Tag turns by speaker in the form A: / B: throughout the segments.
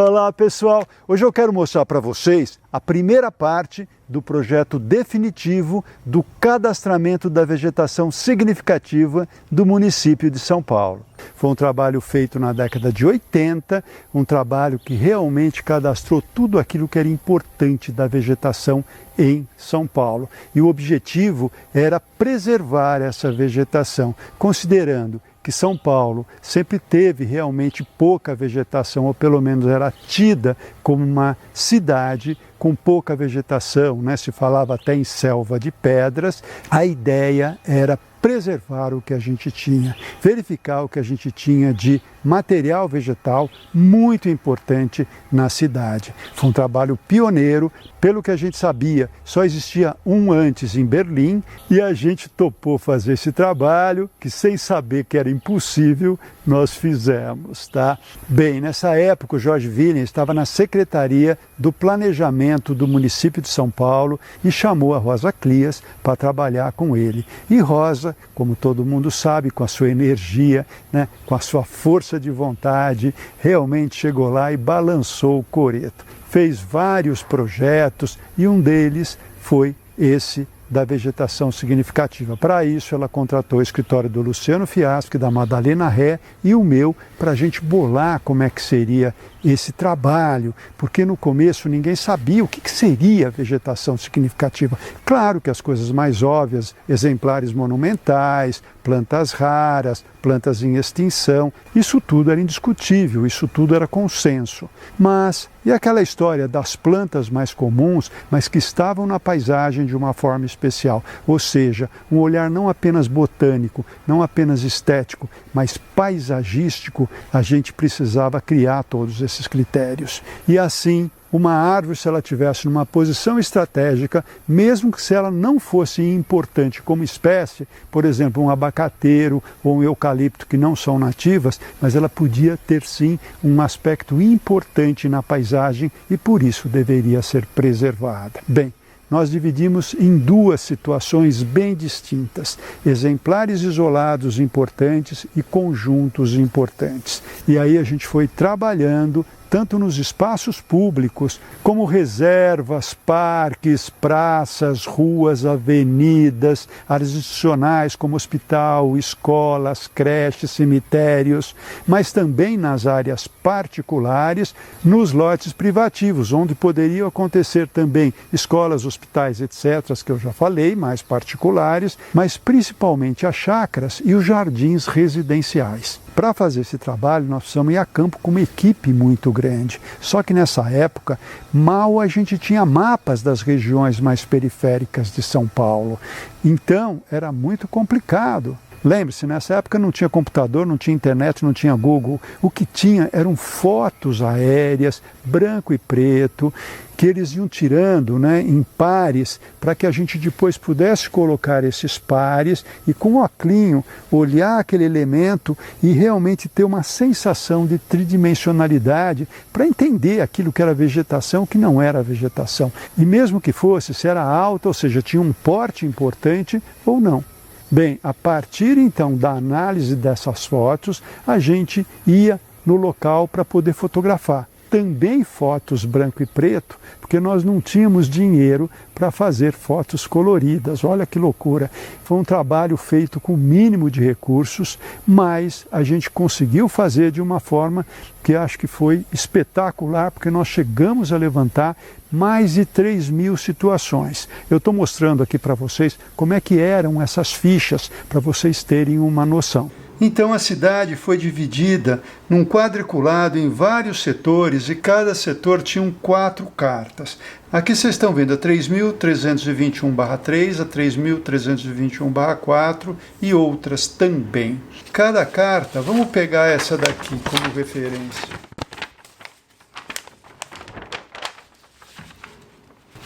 A: Olá pessoal, hoje eu quero mostrar para vocês a primeira parte do projeto definitivo do cadastramento da vegetação significativa do município de São Paulo. Foi um trabalho feito na década de 80, um trabalho que realmente cadastrou tudo aquilo que era importante da vegetação em São Paulo. E o objetivo era preservar essa vegetação, considerando que São Paulo sempre teve realmente pouca vegetação, ou pelo menos era tida como uma cidade com pouca vegetação, né? Se falava até em selva de pedras. A ideia era preservar o que a gente tinha, verificar o que a gente tinha de material vegetal muito importante na cidade. Foi um trabalho pioneiro, pelo que a gente sabia, só existia um antes em Berlim e a gente topou fazer esse trabalho que, sem saber que era impossível, nós fizemos, tá? Bem, nessa época o Jorge William estava na Secretaria do Planejamento do município de São Paulo e chamou a Rosa Clias para trabalhar com ele. E Rosa, como todo mundo sabe, com a sua energia, né, com a sua força de vontade, realmente chegou lá e balançou o coreto. Fez vários projetos e um deles foi esse da vegetação significativa. Para isso, ela contratou o escritório do Luciano Fiasco, da Madalena Ré e o meu, para a gente bolar como é que seria esse trabalho, porque no começo ninguém sabia o que seria vegetação significativa. Claro que as coisas mais óbvias, exemplares monumentais, plantas raras, plantas em extinção, isso tudo era indiscutível, isso tudo era consenso. Mas, e aquela história das plantas mais comuns, mas que estavam na paisagem de uma forma especial? Ou seja, um olhar não apenas botânico, não apenas estético, mas paisagístico, a gente precisava criar todos esses critérios. E assim, uma árvore, se ela tivesse numa posição estratégica, mesmo que se ela não fosse importante como espécie, por exemplo, um abacateiro ou um eucalipto que não são nativas, mas ela podia ter sim um aspecto importante na paisagem e por isso deveria ser preservada. Bem, nós dividimos em duas situações bem distintas: exemplares isolados importantes e conjuntos importantes. E aí a gente foi trabalhando tanto nos espaços públicos, como reservas, parques, praças, ruas, avenidas, áreas institucionais como hospital, escolas, creches, cemitérios, mas também nas áreas particulares, nos lotes privativos, onde poderiam acontecer também escolas, hospitais, etc., que eu já falei, mais particulares, mas principalmente as chácaras e os jardins residenciais. Para fazer esse trabalho, nós precisamos ir a campo com uma equipe muito grande. Só que nessa época, mal a gente tinha mapas das regiões mais periféricas de São Paulo. Então, era muito complicado. Lembre-se, nessa época não tinha computador, não tinha internet, não tinha Google. O que tinha eram fotos aéreas, branco e preto, que eles iam tirando, né, em pares, para que a gente depois pudesse colocar esses pares e com o óculinho olhar aquele elemento e realmente ter uma sensação de tridimensionalidade para entender aquilo que era vegetação, que não era vegetação. E mesmo que fosse, se era alta, ou seja, tinha um porte importante ou não. Bem, a partir então da análise dessas fotos, a gente ia no local para poder fotografar. Também fotos branco e preto, porque nós não tínhamos dinheiro para fazer fotos coloridas. Olha que loucura! Foi um trabalho feito com o mínimo de recursos, mas a gente conseguiu fazer de uma forma que acho que foi espetacular, porque nós chegamos a levantar mais de 3.000 situações. Eu estou mostrando aqui para vocês como é que eram essas fichas, para vocês terem uma noção. Então a cidade foi dividida num quadriculado em vários setores e cada setor tinha 4 cartas. Aqui vocês estão vendo a 3.321/3, a 3.321/4 e outras também. Cada carta, vamos pegar essa daqui como referência.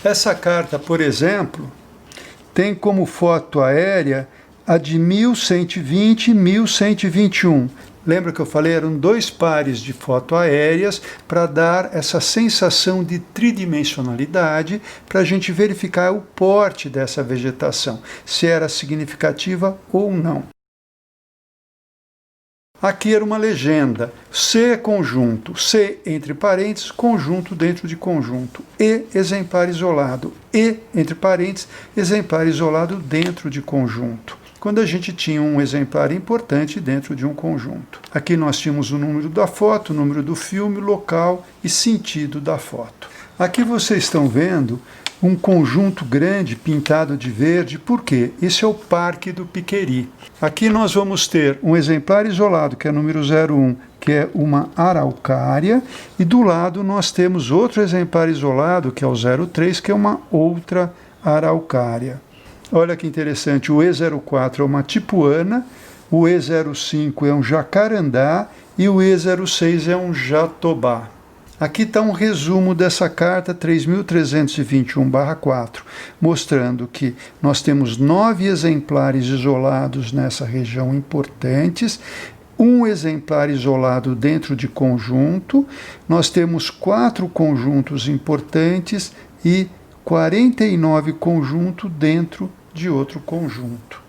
A: Essa carta, por exemplo, tem como foto aérea a de 1120 e 1121. Lembra que eu falei? Eram 2 pares de foto aéreas para dar essa sensação de tridimensionalidade, para a gente verificar o porte dessa vegetação, se era significativa ou não. Aqui era uma legenda. C é conjunto, C entre parênteses, conjunto dentro de conjunto. E, exemplar isolado. E, entre parênteses, exemplar isolado dentro de conjunto. Quando a gente tinha um exemplar importante dentro de um conjunto. Aqui nós tínhamos o número da foto, o número do filme, local e sentido da foto. Aqui vocês estão vendo um conjunto grande pintado de verde, por quê? Esse é o Parque do Piqueri. Aqui nós vamos ter um exemplar isolado, que é o número 01, que é uma araucária, e do lado nós temos outro exemplar isolado, que é o 03, que é uma outra araucária. Olha que interessante, o E04 é uma tipuana, o E05 é um jacarandá e o E06 é um jatobá. Aqui está um resumo dessa carta 3.321/4, mostrando que nós temos 9 exemplares isolados nessa região importantes, um exemplar isolado dentro de conjunto, nós temos 4 conjuntos importantes e 49 conjuntos dentro de outro conjunto.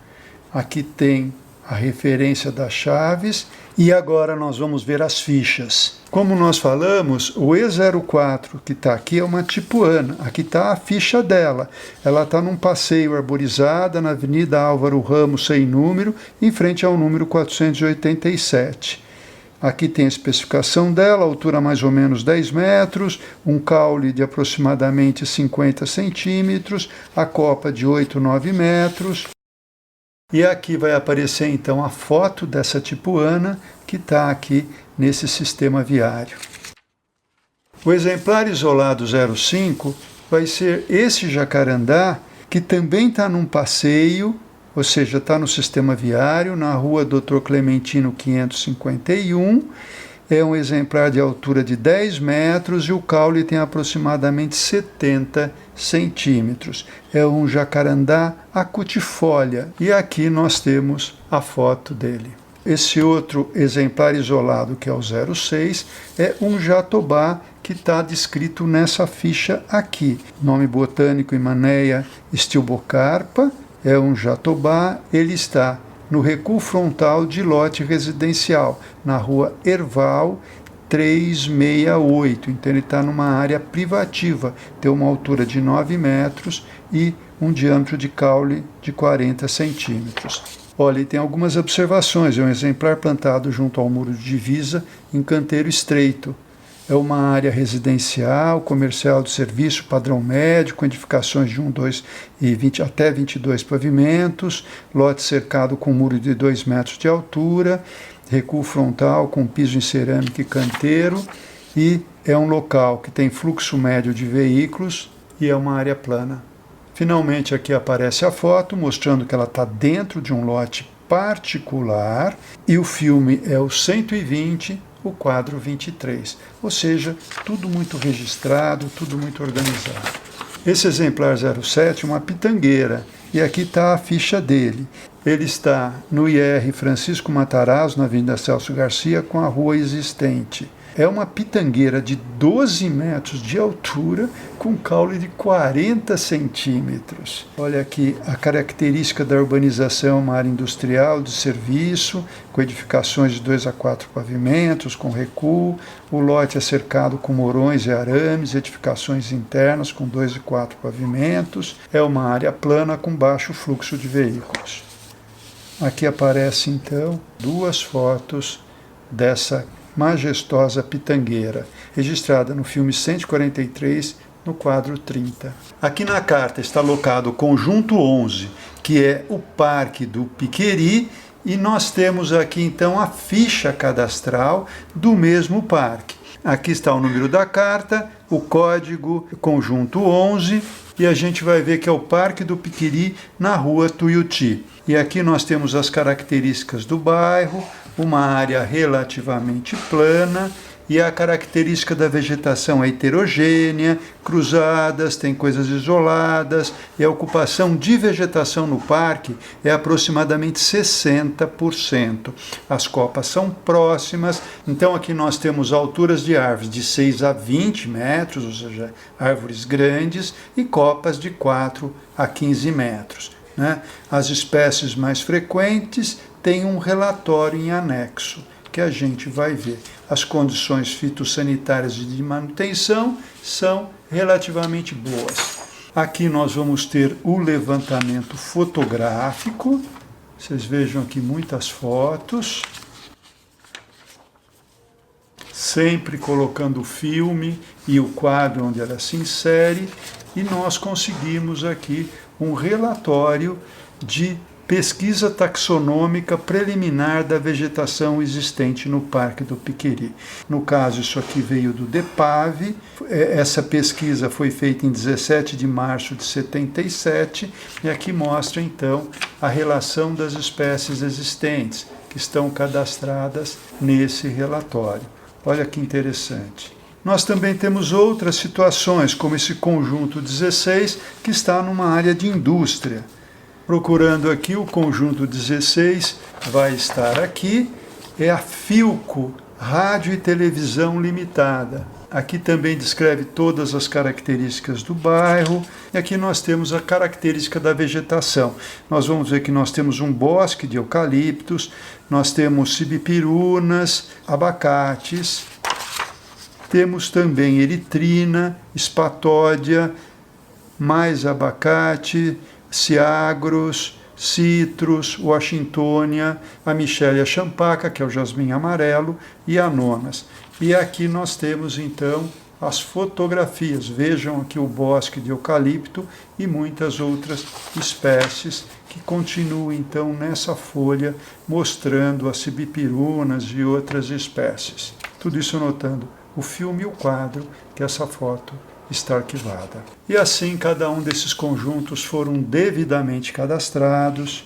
A: Aqui tem a referência das chaves e agora nós vamos ver as fichas. Como nós falamos, o E04 que está aqui é uma tipuana, aqui está a ficha dela. Ela está num passeio arborizada na Avenida Álvaro Ramos, sem número, em frente ao número 487. Aqui tem a especificação dela, altura mais ou menos 10 metros, um caule de aproximadamente 50 centímetros, a copa de 8, 9 metros. E aqui vai aparecer então a foto dessa tipuana que está aqui nesse sistema viário. O exemplar isolado 05 vai ser esse jacarandá que também está num passeio, ou seja, está no sistema viário, na rua Dr. Clementino 551, é um exemplar de altura de 10 metros e o caule tem aproximadamente 70 centímetros. É um jacarandá acutifólia e aqui nós temos a foto dele. Esse outro exemplar isolado, que é o 06, é um jatobá que está descrito nessa ficha aqui. Nome botânico Imaneia stilbocarpa, é um jatobá, ele está no recuo frontal de lote residencial, na rua Herval 368. Então ele está numa área privativa, tem uma altura de 9 metros e um diâmetro de caule de 40 centímetros. Olha, e tem algumas observações. É um exemplar plantado junto ao muro de divisa em canteiro estreito. É uma área residencial, comercial de serviço, padrão médio, com edificações de 1, 2 e 20, até 22 pavimentos, lote cercado com muro de 2 metros de altura, recuo frontal com piso em cerâmica e canteiro, e é um local que tem fluxo médio de veículos e é uma área plana. Finalmente aqui aparece a foto mostrando que ela está dentro de um lote particular e o filme é o 120, o quadro 23, ou seja, tudo muito registrado, tudo muito organizado. Esse exemplar 07 é uma pitangueira, e aqui está a ficha dele. Ele está no IR Francisco Matarazzo, na Avenida Celso Garcia, com a rua existente. É uma pitangueira de 12 metros de altura, com caule de 40 centímetros. Olha aqui, a característica da urbanização é uma área industrial de serviço, com edificações de 2 a 4 pavimentos, com recuo. O lote é cercado com morões e arames, edificações internas com 2 e 4 pavimentos. É uma área plana com baixo fluxo de veículos. Aqui aparece então 2 fotos dessa majestosa pitangueira, registrada no filme 143, no quadro 30. Aqui na carta está alocado o conjunto 11, que é o Parque do Piqueri, e nós temos aqui então a ficha cadastral do mesmo parque. Aqui está o número da carta, o código conjunto 11, e a gente vai ver que é o Parque do Piqueri, na rua Tuiuti. E aqui nós temos as características do bairro, uma área relativamente plana, e a característica da vegetação é heterogênea, cruzadas, tem coisas isoladas, e a ocupação de vegetação no parque é aproximadamente 60%. As copas são próximas, então aqui nós temos alturas de árvores de 6 a 20 metros, ou seja, árvores grandes, e copas de 4 a 15 metros. As espécies mais frequentes têm um relatório em anexo. que a gente vai ver as condições fitossanitárias e de manutenção são relativamente boas. Aqui nós vamos ter o levantamento fotográfico. Vocês vejam aqui muitas fotos. Sempre colocando o filme e o quadro onde ela se insere. E nós conseguimos aqui um relatório de pesquisa taxonômica preliminar da vegetação existente no Parque do Piqueri. No caso, isso aqui veio do DEPAV. Essa pesquisa foi feita em 17 de março de 77 e aqui mostra, então, a relação das espécies existentes que estão cadastradas nesse relatório. Olha que interessante. Nós também temos outras situações, como esse conjunto 16, que está numa área de indústria. Procurando aqui o conjunto 16, vai estar aqui, é a Philco, Rádio e Televisão Limitada. Aqui também descreve todas as características do bairro, e aqui nós temos a característica da vegetação. Nós vamos ver que nós temos um bosque de eucaliptos, nós temos cibipirunas, abacates, temos também eritrina, espatódia, mais abacate, ciagros, citrus, washingtonia, a michelia champaca, que é o jasmim amarelo, e anonas. E aqui nós temos, então, as fotografias. Vejam aqui o bosque de eucalipto e muitas outras espécies que continuam, então, nessa folha, mostrando as cibipirunas e outras espécies. Tudo isso notando o filme e o quadro, que essa foto está arquivada. E assim, cada um desses conjuntos foram devidamente cadastrados.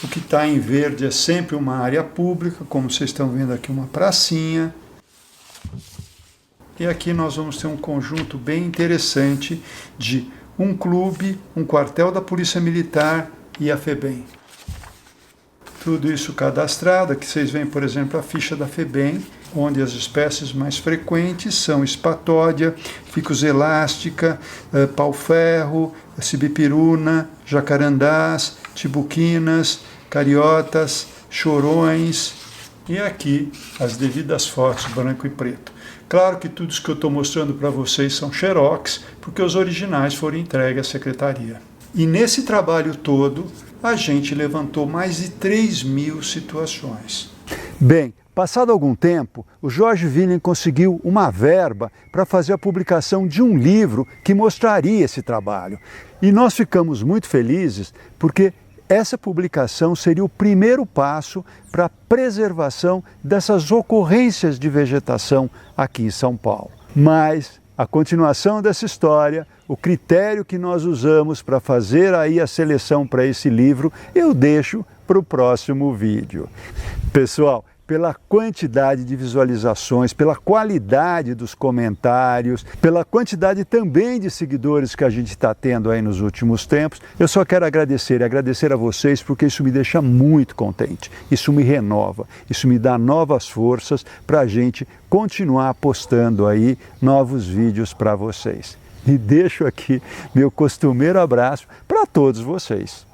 A: O que está em verde é sempre uma área pública, como vocês estão vendo aqui, uma pracinha. E aqui nós vamos ter um conjunto bem interessante de um clube, um quartel da Polícia Militar e a FEBEM. Tudo isso cadastrado. Aqui vocês veem, por exemplo, a ficha da FEBEM, onde as espécies mais frequentes são espatódia, ficus elástica, pau-ferro, cibipiruna, jacarandás, tibuquinas, cariotas, chorões, e aqui as devidas fotos branco e preto. Claro que tudo isso que eu estou mostrando para vocês são xerox, porque os originais foram entregues à secretaria. E nesse trabalho todo, a gente levantou mais de 3.000 situações. Bem, passado algum tempo, o Jorge Willen conseguiu uma verba para fazer a publicação de um livro que mostraria esse trabalho. E nós ficamos muito felizes porque essa publicação seria o primeiro passo para a preservação dessas ocorrências de vegetação aqui em São Paulo. Mas a continuação dessa história, o critério que nós usamos para fazer aí a seleção para esse livro, eu deixo para o próximo vídeo. Pessoal, pela quantidade de visualizações, pela qualidade dos comentários, pela quantidade também de seguidores que a gente está tendo aí nos últimos tempos, eu só quero agradecer a vocês, porque isso me deixa muito contente, isso me renova, isso me dá novas forças para a gente continuar postando aí novos vídeos para vocês. E deixo aqui meu costumeiro abraço para todos vocês.